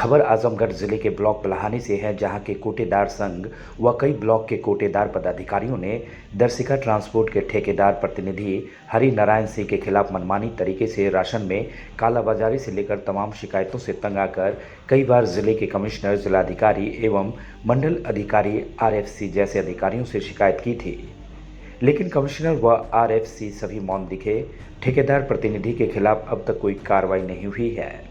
खबर आजमगढ़ जिले के ब्लॉक पलाहानी से है, जहां के कोटेदार संघ व कई ब्लॉक के कोटेदार पदाधिकारियों ने दरसिका ट्रांसपोर्ट के ठेकेदार प्रतिनिधि हरि नारायण सिंह के खिलाफ मनमानी तरीके से राशन में कालाबाजारी से लेकर तमाम शिकायतों से तंग आकर कई बार जिले के कमिश्नर, जिलाधिकारी एवं मंडल अधिकारी आरएफसी जैसे अधिकारियों से शिकायत की थी, लेकिन कमिश्नर व आरएफसी सभी मौन दिखे। ठेकेदार प्रतिनिधि के खिलाफ अब तक कोई कार्रवाई नहीं हुई है,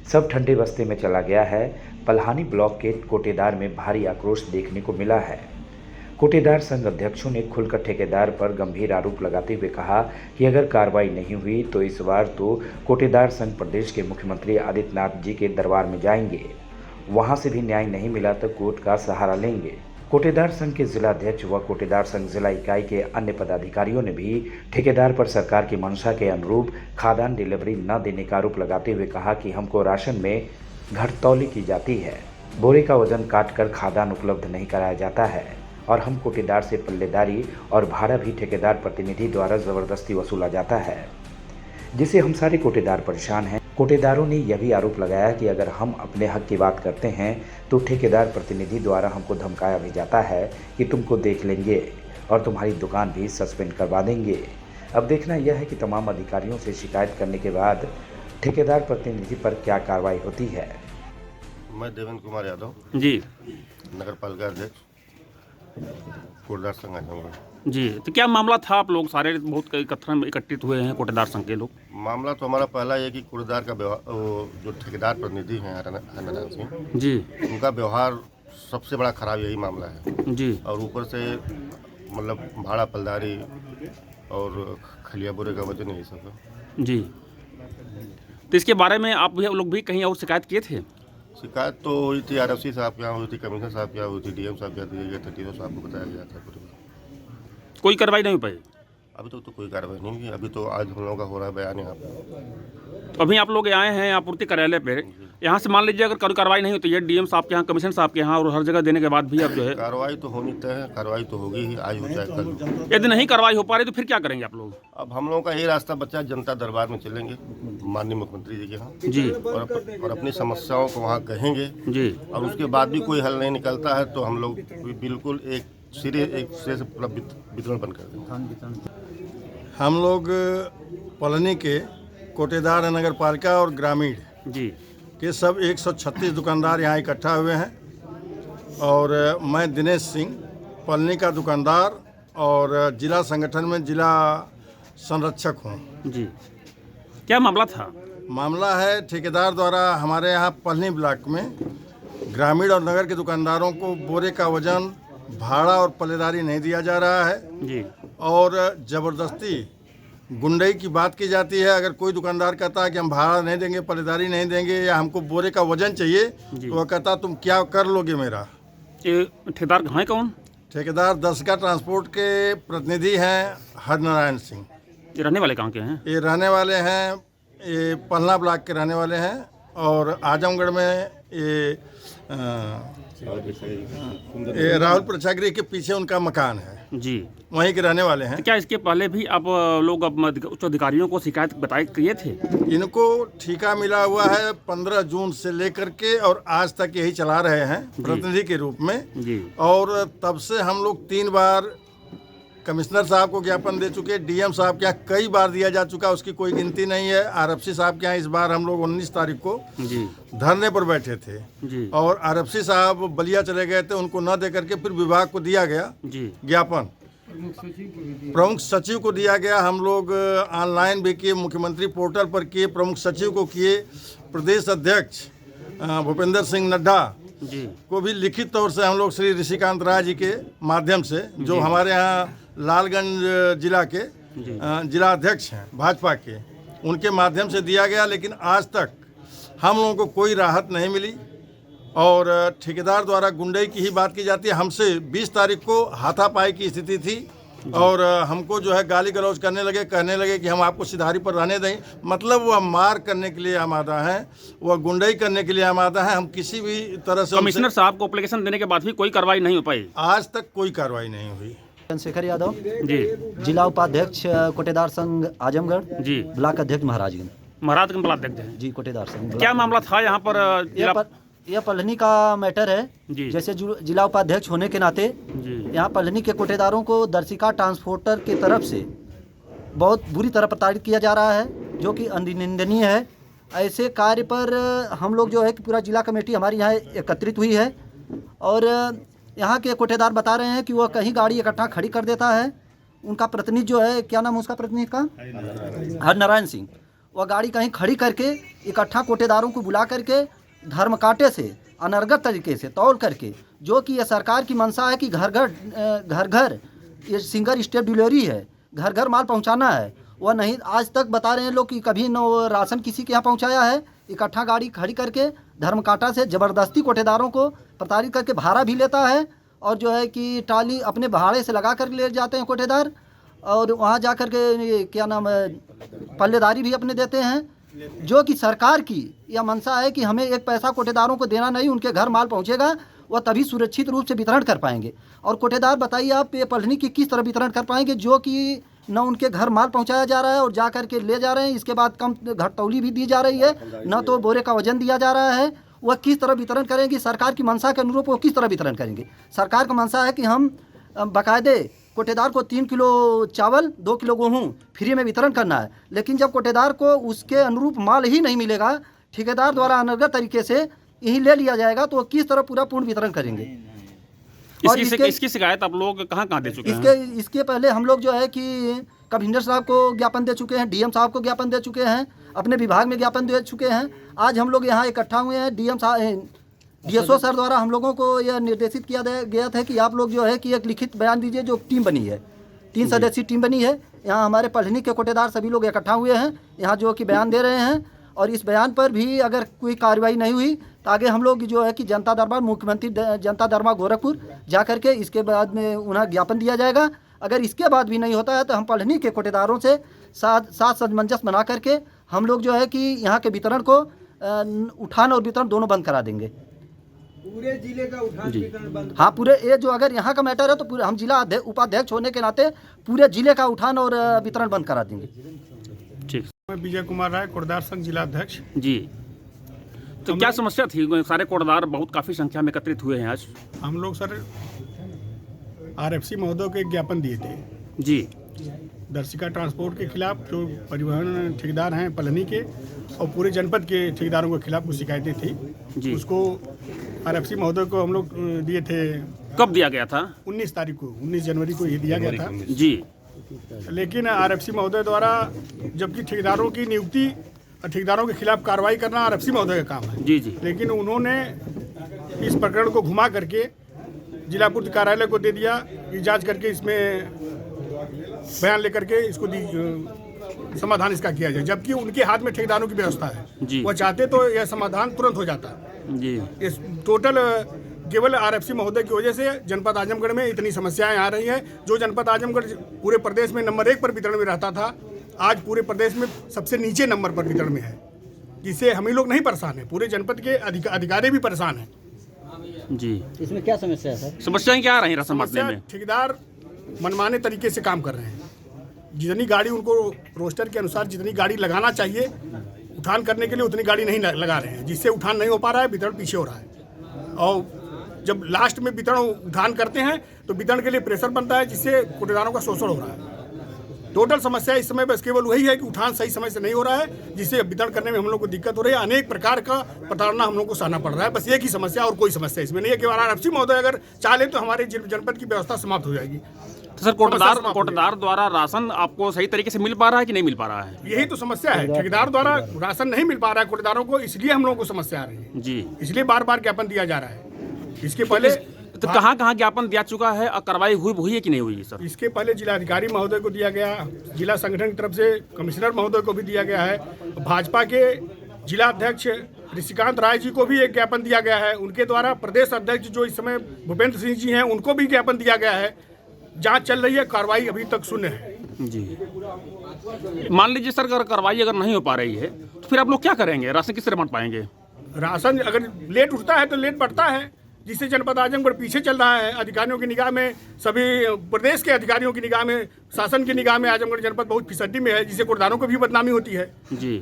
सब ठंडे बस्ते में चला गया है। पलाहानी ब्लॉक के कोटेदार में भारी आक्रोश देखने को मिला है। कोटेदार संघ अध्यक्षों ने खुलकर ठेकेदार पर गंभीर आरोप लगाते हुए कहा कि अगर कार्रवाई नहीं हुई तो इस बार तो कोटेदार संघ प्रदेश के मुख्यमंत्री आदित्यनाथ जी के दरबार में जाएंगे, वहां से भी न्याय नहीं मिला तो कोर्ट का सहारा लेंगे। कोटेदार संघ के जिलाध्यक्ष व कोटेदार संघ जिला इकाई के अन्य पदाधिकारियों ने भी ठेकेदार पर सरकार की मंशा के अनुरूप खाद्यान्न डिलीवरी न देने का आरोप लगाते हुए कहा कि हमको राशन में घटतौली की जाती है, बोरे का वजन काटकर खाद्यान्न उपलब्ध नहीं कराया जाता है और हम कोटेदार से पल्लेदारी और भाड़ा भी ठेकेदार प्रतिनिधि द्वारा ज़बरदस्ती वसूला जाता है, जिससे हम सारे कोटेदार परेशान हैं। कोटेदारों ने यह भी आरोप लगाया कि अगर हम अपने हक की बात करते हैं तो ठेकेदार प्रतिनिधि द्वारा हमको धमकाया भी जाता है कि तुमको देख लेंगे और तुम्हारी दुकान भी सस्पेंड करवा देंगे। अब देखना यह है कि तमाम अधिकारियों से शिकायत करने के बाद ठेकेदार प्रतिनिधि पर क्या कार्रवाई होती है। मैं देवेंद्र कुमार यादव जी, नगर पालिका अध्यक्ष कोटेदार संघ आजमगढ़। जी, तो क्या मामला था? आप लोग सारे बहुत एकत्रित हुए हैं कोटेदार संघ के लोग। मामला तो हमारा पहला ये कि कोटेदार का जो ठेकेदार प्रतिनिधि हैं हरिनारायण सिंह जी, उनका व्यवहार सबसे बड़ा खराब यही मामला है जी, और ऊपर से मतलब भाड़ा पलदारी और खलिया बोरे का वजन यही सब है। जी। तो इसके बारे में आप भी लोग भी कहीं और शिकायत किए थे? शिकायत तो हुई थी आरएफसी साहब के यहाँ हुई थी, कमिश्नर साहब के यहाँ हुई थी, डीएम साहब के यहाँ दी गई थी, साहब को बताया गया था। कोई कार्रवाई नहीं हो पाई? अभी तो कोई कार्रवाई नहीं हुई। अभी तो आज हम लोगों का हो रहा है बयान यहाँ पे। तो अभी आप लोग आए हैं आपूर्ति कार्यालय पे, यहाँ से मान लीजिए अगर कोई कार्रवाई नहीं होती है डीएम साहब के यहाँ, कमिश्नर साहब के यहाँ और हर जगह देने के बाद भी अब जो है कार्रवाई तो होनी तय है, कार्रवाई तो होगी ही, आज हो चाहे कल। यदि नहीं कार्रवाई हो पा रही तो फिर क्या करेंगे आप लोग? अब हम लोगों का यही रास्ता बचा, जनता दरबार में चलेंगे माननीय मुख्यमंत्री जी के यहाँ जी, और अपनी समस्याओं को वहाँ कहेंगे जी, और उसके बाद भी कोई हल नहीं निकलता है तो हम लोग बिल्कुल एक सिरे से वितरण बंद कर देंगे। हम लोग पलानी के कोटेदार नगर पालिका और ग्रामीण जी के सब 136 दुकानदार यहाँ इकट्ठा हुए हैं और मैं दिनेश सिंह पलानी का दुकानदार और जिला संगठन में जिला संरक्षक हूँ। जी, क्या मामला था? मामला है ठेकेदार द्वारा हमारे यहाँ पलानी ब्लॉक में ग्रामीण और नगर के दुकानदारों को बोरे का वजन, भाड़ा और पल्लेदारी नहीं दिया जा रहा है जी, और ज़बरदस्ती गुंडई की बात की जाती है। अगर कोई दुकानदार कहता है कि हम भाड़ा नहीं देंगे, पल्लेदारी नहीं देंगे या हमको बोरे का वजन चाहिए तो वह कहता तुम क्या कर लोगे मेरा। ये ठेकेदार हैं कौन? ठेकेदार दरसिका ट्रांसपोर्ट के प्रतिनिधि हैं हरि नारायण सिंह। ये रहने वाले कहाँ के हैं? ये रहने वाले हैं, ये पलना ब्लॉक के रहने वाले हैं और आजमगढ़ में ये राहुल प्रेक्षागृह के पीछे उनका मकान है जी, वहीं के रहने वाले हैं। तो क्या इसके पहले भी आप लोग उच्च अधिकारियों को शिकायत बताए किए थे? इनको ठेका मिला हुआ है 15 जून से लेकर के और आज तक यही चला रहे हैं प्रतिनिधि के रूप में जी, और तब से हम लोग 3 बार कमिश्नर साहब को ज्ञापन दे चुके, डीएम साहब के यहाँ कई बार दिया जा चुका, उसकी कोई गिनती नहीं है। आरएफसी साहब के यहाँ इस बार हम लोग 19 तारीख को जी, धरने पर बैठे थे जी, और आरएफसी साहब बलिया चले गए थे, उनको न दे करके फिर विभाग को दिया गया जी, ज्ञापन, प्रमुख सचिव को दिया गया। हम लोग ऑनलाइन भी किए, मुख्यमंत्री पोर्टल पर किए, प्रमुख सचिव को किए, प्रदेश अध्यक्ष भूपेंद्र सिंह नड्डा जी, को भी लिखित तौर से हम लोग श्री ऋषिकांत राय जी के माध्यम से, जो हमारे यहाँ लालगंज जिला के जिला अध्यक्ष हैं भाजपा के, उनके माध्यम से दिया गया, लेकिन आज तक हम लोगों को कोई राहत नहीं मिली और ठेकेदार द्वारा गुंडई की ही बात की जाती है। हमसे 20 तारीख को हाथापाई की स्थिति थी और हमको जो है गाली गलौज करने लगे, कहने लगे कि हम आपको सिधारी पर रहने दें। मतलब वह मार करने के लिए आमादा हैं, वह गुंडई करने के लिए आमादा हैं। हम किसी भी तरह से कमिश्नर साहब को एप्लीकेशन देने के बाद भी कोई कार्रवाई नहीं हो पाई? आज तक कोई कार्रवाई नहीं हुई। चंद्रशेखर यादव जी, जिला उपाध्यक्ष कोटेदार संघ आजमगढ़, जी, ब्लॉक अध्यक्ष महाराजगंज। महाराजगंज ब्लॉक अध्यक्ष हैं जी, कोटेदार संघ। क्या मामला था यहाँ पर? यह पलहनी का मैटर है। जी। जैसे जिला उपाध्यक्ष होने के नाते जी। यहाँ पलहनी के कोटेदारों को दर्शिका ट्रांसपोर्टर की तरफ से बहुत बुरी तरह प्रताड़ित किया जा रहा है, जो कि निंदनीय है। ऐसे कार्य पर हम लोग जो है कि पूरा जिला कमेटी हमारी यहाँ एकत्रित हुई है और यहाँ के कोटेदार बता रहे हैं कि वह कहीं गाड़ी इकट्ठा खड़ी कर देता है। उनका प्रतिनिधि जो है, क्या नाम है उसका प्रतिनिधि का, हरिनारायण सिंह, वह गाड़ी कहीं खड़ी करके इकट्ठा कोटेदारों को बुला करके धर्म कांटे से अनर्गत तरीके से तौल करके, जो कि यह सरकार की मंशा है कि घर घर ये सिंगल स्टेप डिलीवरी है, घर घर माल पहुंचाना है, वह नहीं आज तक बता रहे हैं लोग कि कभी न वो राशन किसी के यहाँ पहुंचाया है। इकट्ठा गाड़ी खड़ी करके धर्म कांटा से ज़बरदस्ती कोटेदारों को प्रताड़ित करके भाड़ा भी लेता है और जो है कि ट्राली अपने भाड़े से लगा कर ले जाते हैं कोटेदार, और वहाँ जा कर के क्या नाम है पल्लेदारी भी अपने देते हैं, जो कि सरकार की यह मंशा है कि हमें एक पैसा कोटेदारों को देना नहीं, उनके घर माल पहुँचेगा वह तभी सुरक्षित रूप से वितरण कर पाएंगे। और कोटेदार बताइए आप ये पलहनी की किस तरह वितरण कर पाएंगे, जो कि न उनके घर माल पहुंचाया जा रहा है और जा कर के ले जा रहे हैं, इसके बाद कम घटतौली भी दी जा रही है, न तो बोरे का वजन दिया जा रहा है। वह किस तरह वितरण करेंगे, सरकार की मंशा के अनुरूप वो किस तरह वितरण करेंगे। सरकार का मंशा है कि हम बाकायदे कोटेदार को 3 किलो चावल 2 किलो गेहूँ फ्री में वितरण करना है, लेकिन जब कोटेदार को उसके अनुरूप माल ही नहीं मिलेगा, ठेकेदार द्वारा अनर्गत तरीके से यही ले लिया जाएगा, तो वो किस तरह पूरा पूर्ण वितरण करेंगे। और इसकी शिकायत आप लोग कहाँ दे चुके हैं? इसके पहले हम लोग जो है कि कमिश्नर साहब को ज्ञापन दे चुके हैं, डीएम साहब को ज्ञापन दे चुके हैं, अपने विभाग में ज्ञापन दे चुके हैं। आज हम लोग यहाँ इकट्ठा हुए हैं, डीएसओ सर द्वारा हम लोगों को यह निर्देशित किया गया था कि आप लोग जो है कि एक लिखित बयान दीजिए। जो टीम बनी है, 3 सदस्यीय टीम बनी है, यहाँ हमारे पलहनी के कोटेदार सभी लोग इकट्ठा हुए हैं, यहाँ जो कि बयान दे रहे हैं, और इस बयान पर भी अगर कोई कार्रवाई नहीं हुई तो आगे हम लोग जो है कि जनता दरबार, मुख्यमंत्री जनता दरबार गोरखपुर जा करके इसके बाद में उन्हें ज्ञापन दिया जाएगा। अगर इसके बाद भी नहीं होता है तो हम पलहनी के कोटेदारों से साथ सामंजस्य बना करके हम लोग जो है कि यहाँ के वितरण को उठान और वितरण दोनों बंद करा देंगे। पूरे जिले का उठान वितरण बंद। हाँ, पूरे ये जो अगर यहाँ का मैटर है तो पूरे हम जिला उपाध्यक्ष होने के नाते पूरे जिले का उठान और वितरण बंद करा देंगे। ठीक। मैं विजय कुमार राय, कोटदार संघ जिला अध्यक्ष। जी, तो क्या समस्या थी? सारे कोटदार बहुत काफ़ी संख्या में एकत्रित हुए हैं आज। हम लोग सर आरएफसी महोदय को एक ज्ञापन दिए थे जी, दर्शिका ट्रांसपोर्ट के खिलाफ, जो परिवहन ठेकेदार हैं पलहनी के और पूरे जनपद के ठेकेदारों के खिलाफ कुछ शिकायतें थी जी। उसको आरएफसी महोदय को हम लोग दिए थे। कब दिया गया था? 19 तारीख को, 19 जनवरी को ये दिया गया था जी। लेकिन आरएफसी महोदय द्वारा, जबकि ठेकेदारों की नियुक्ति और ठेकेदारों के खिलाफ कार्रवाई करना आरएफसी महोदय का काम है जी जी, लेकिन उन्होंने इस प्रकरण को घुमा करके जिला पूर्ति कार्यालय को दे दिया कि जांच करके इसमें बयान लेकर के इसको समाधान इसका किया जाए, जबकि उनके हाथ में ठेकेदारों की व्यवस्था है। वह चाहते तो यह समाधान तुरंत हो जाता जी। इस टोटल केवल आरएफसी महोदय की वजह से जनपद आजमगढ़ में इतनी समस्याएं आ रही हैं। जो जनपद आजमगढ़ पूरे प्रदेश में नंबर 1 पर वितरण में रहता था, आज पूरे प्रदेश में सबसे नीचे नंबर पर वितरण में है, जिससे हम ही लोग नहीं परेशान हैं, पूरे जनपद के अधिकारी भी परेशान हैं जी। इसमें क्या समस्या है सर? समस्याएं क्या आ रही हैं राशन बांटने में? ठेकेदार मनमाने तरीके से काम कर रहे हैं। जितनी गाड़ी उनको रोस्टर के अनुसार जितनी गाड़ी लगाना चाहिए उठान करने के लिए उतनी गाड़ी नहीं लगा रहे हैं, जिससे उठान नहीं हो पा रहा है, वितरण पीछे हो रहा है। और जब लास्ट में वितरण उठान करते हैं तो वितरण के लिए प्रेशर बनता है, जिससे कोटेदारों का शोषण हो रहा है। टोटल समस्या इस समय बस केवल वही है कि उठान सही समय से नहीं हो रहा है, जिससे वितरण करने में हम लोग को दिक्कत हो रही है। अनेक प्रकार का प्रताड़ना हम लोग को सहना पड़ रहा है। बस एक ही समस्या और कोई समस्या इसमें नहीं है। केवल आरएफसी महोदय अगर चाहे तो हमारे जनपद की व्यवस्था समाप्त हो जाएगी। तो सर कोटदार द्वारा राशन आपको सही तरीके से मिल पा रहा है कि नहीं मिल पा रहा है? यही तो समस्या है, ठेकेदार द्वारा राशन नहीं मिल पा रहा है कोटेदारों को, इसलिए हम लोगों को समस्या आ रही है जी। इसलिए बार बार ज्ञापन दिया जा रहा है। इसके पहले तो कहाँ ज्ञापन दिया चुका है और कार्रवाई हुई है कि नहीं हुई सर? इसके पहले जिलाधिकारी महोदय को दिया गया, जिला संगठन की तरफ से कमिश्नर महोदय को भी दिया गया है, भाजपा के जिला अध्यक्ष ऋषिकांत राय जी को भी एक ज्ञापन दिया गया है। उनके द्वारा प्रदेश अध्यक्ष जो इस समय भूपेंद्र सिंह जी हैं उनको भी ज्ञापन दिया गया है। जांच चल रही है, कार्रवाई अभी तक शून्य है जी। मान लीजिए सर अगर कार्रवाई अगर नहीं हो पा रही है तो फिर आप लोग क्या करेंगे? राशन किस तरह बांट पाएंगे? राशन अगर लेट उठता है तो लेट बढ़ता है, जिससे जनपद आजमगढ़ पीछे चल रहा है। अधिकारियों की निगाह में, सभी प्रदेश के अधिकारियों की निगाह में, शासन की निगाह में आजमगढ़ जनपद बहुत फिसड्डी में है, जिससे कोटदारों को भी बदनामी होती है जी।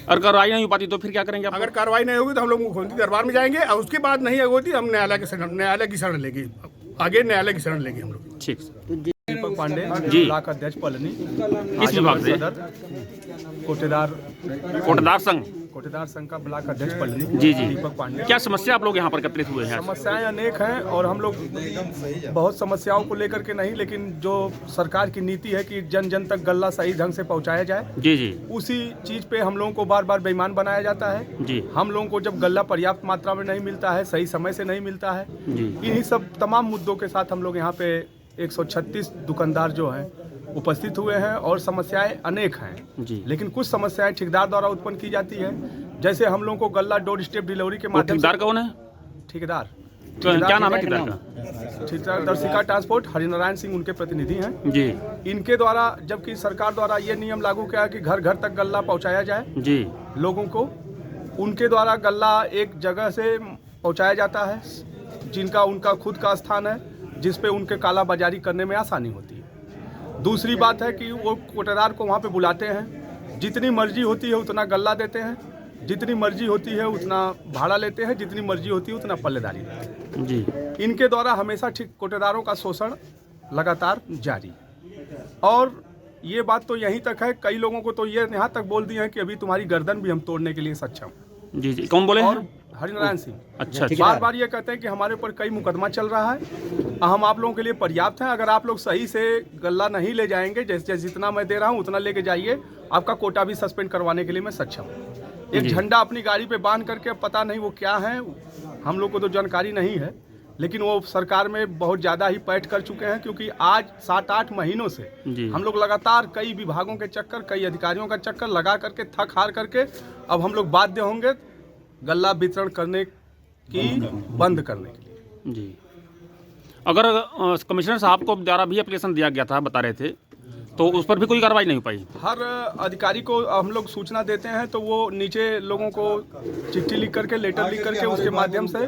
और कार्रवाई नहीं हो पाती तो फिर क्या करेंगे आप? अगर कार्रवाई नहीं होगी तो हम लोग मुख्यमंत्री दरबार में जाएंगे और उसके बाद नहीं होगी हम न्यायालय की शरण लेंगे, आगे न्यायालय की शरण लेंगे हम लोग। ठीक सर। दीपक पांडे जी। ब्लॉक अध्यक्ष पलनी, किस विभाग से? कोटेदार संघ का ब्लॉक अध्यक्ष पलनी। जी जी। दीपक पांडे। क्या समस्या आप लोग यहाँ पर एकत्रित हुए हैं? समस्याएं अनेक हैं और हम लोग बहुत समस्याओं को लेकर के नहीं, लेकिन जो सरकार की नीति है कि जन जन तक गल्ला सही ढंग से पहुंचाया जाए, जी जी, उसी चीज पे हम लोगों को बार बार बेईमान बनाया जाता है। जी। हम लोगों को जब गल्ला पर्याप्त मात्रा में नहीं मिलता है, सही समय से नहीं मिलता है, जी। इन्हीं सब तमाम मुद्दों के साथ हम लोग यहाँ पे 136 दुकानदार जो हैं उपस्थित हुए हैं और समस्याएं अनेक हैं। जी। लेकिन कुछ समस्याएं ठेकेदार द्वारा उत्पन्न की जाती है, जैसे हम लोगों को गल्ला डोर स्टेप डिलीवरी के वो माध्यम ठेकेदार कौन है? ठेकेदार क्या नाम है ठेकेदार का? ठेकेदार दर्शिका ट्रांसपोर्ट हरिनारायण सिंह उनके प्रतिनिधि हैं। जी इनके द्वारा, जबकि सरकार द्वारा ये नियम लागू किया है कि घर घर तक गल्ला पहुंचाया जाए जी। लोगों को, उनके द्वारा गल्ला एक जगह से पहुंचाया जाता है जिनका उनका खुद का स्थान है, जिस पे उनके काला बाजारी करने में आसानी होती है। दूसरी बात है कि वो कोटेदार को वहाँ पे बुलाते हैं, जितनी मर्जी होती है उतना गल्ला देते हैं, जितनी मर्जी होती है उतना भाड़ा लेते हैं, जितनी मर्जी होती है उतना पल्लेदारी लेते हैं। जी। इनके द्वारा हमेशा ठीक कोटेदारों का शोषण लगातार जारी। और ये बात तो यहीं तक है, कई लोगों को तो ये यहाँ तक बोल दिए हैं कि अभी तुम्हारी गर्दन भी हम तोड़ने के लिए सक्षम। जी जी। कौन बोले और हैं? हरिनारायण सिंह अच्छा। बार बार ये कहते हैं कि हमारे ऊपर कई मुकदमा चल रहा है, हम आप लोगों के लिए पर्याप्त हैं, अगर आप लोग सही से गल्ला नहीं ले जाएंगे, जैसे जितना मैं दे रहा हूँ उतना लेके जाइए, आपका कोटा भी सस्पेंड करवाने के लिए मैं सक्षम हूँ। एक झंडा अपनी गाड़ी पे बांध करके, पता नहीं वो क्या है, हम लोग को तो जानकारी नहीं है, लेकिन वो सरकार में बहुत ज़्यादा ही पैठ कर चुके हैं, क्योंकि आज 7-8 महीनों से हम लोग लगातार कई विभागों के चक्कर, कई अधिकारियों का चक्कर लगा करके थक हार करके अब हम लोग बाध्य होंगे गल्ला वितरण करने की बंद करने के लिए। जी। अगर कमिश्नर साहब को द्वारा भी एप्लीकेशन दिया गया था, बता रहे थे, तो उस पर भी कोई कार्रवाई नहीं हो पाई? हर अधिकारी को हम लोग सूचना देते हैं तो वो नीचे लोगों को चिट्ठी लिख करके, लेटर लिख करके, उसके माध्यम से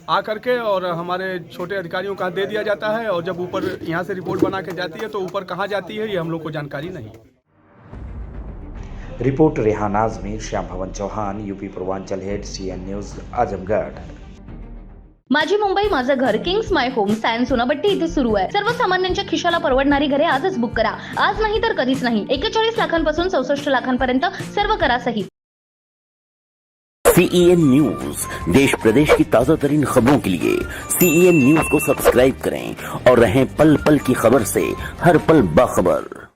आ करके और हमारे छोटे अधिकारियों का दे दिया जाता है, और जब ऊपर यहाँ से रिपोर्ट बना के जाती है तो ऊपर कहाँ जाती है ये हम लोग को जानकारी नहीं। Report Rehan Azmi, Shyam Bhavan Chauhan, UP Purvanchal head, CN news, Azamgarh. माझी मुंबई माझं घर, किंग्स माय होम, सायन्स सोनापट्टी इथे सुरू आहे। सर्वसामान्यांच्या खिशाला परवडणारी घरे आजच बुक करा, आज नाही तर कधीच नाही। 41 लाखांपासून 64 लाखांपर्यंत सर्व करा सहित। CEN न्यूज, देश प्रदेश की ताजा तरीन खबरों के लिए CEN न्यूज को सब्सक्राइब करें और रहें पल पल की खबर से हर पल बाखबर।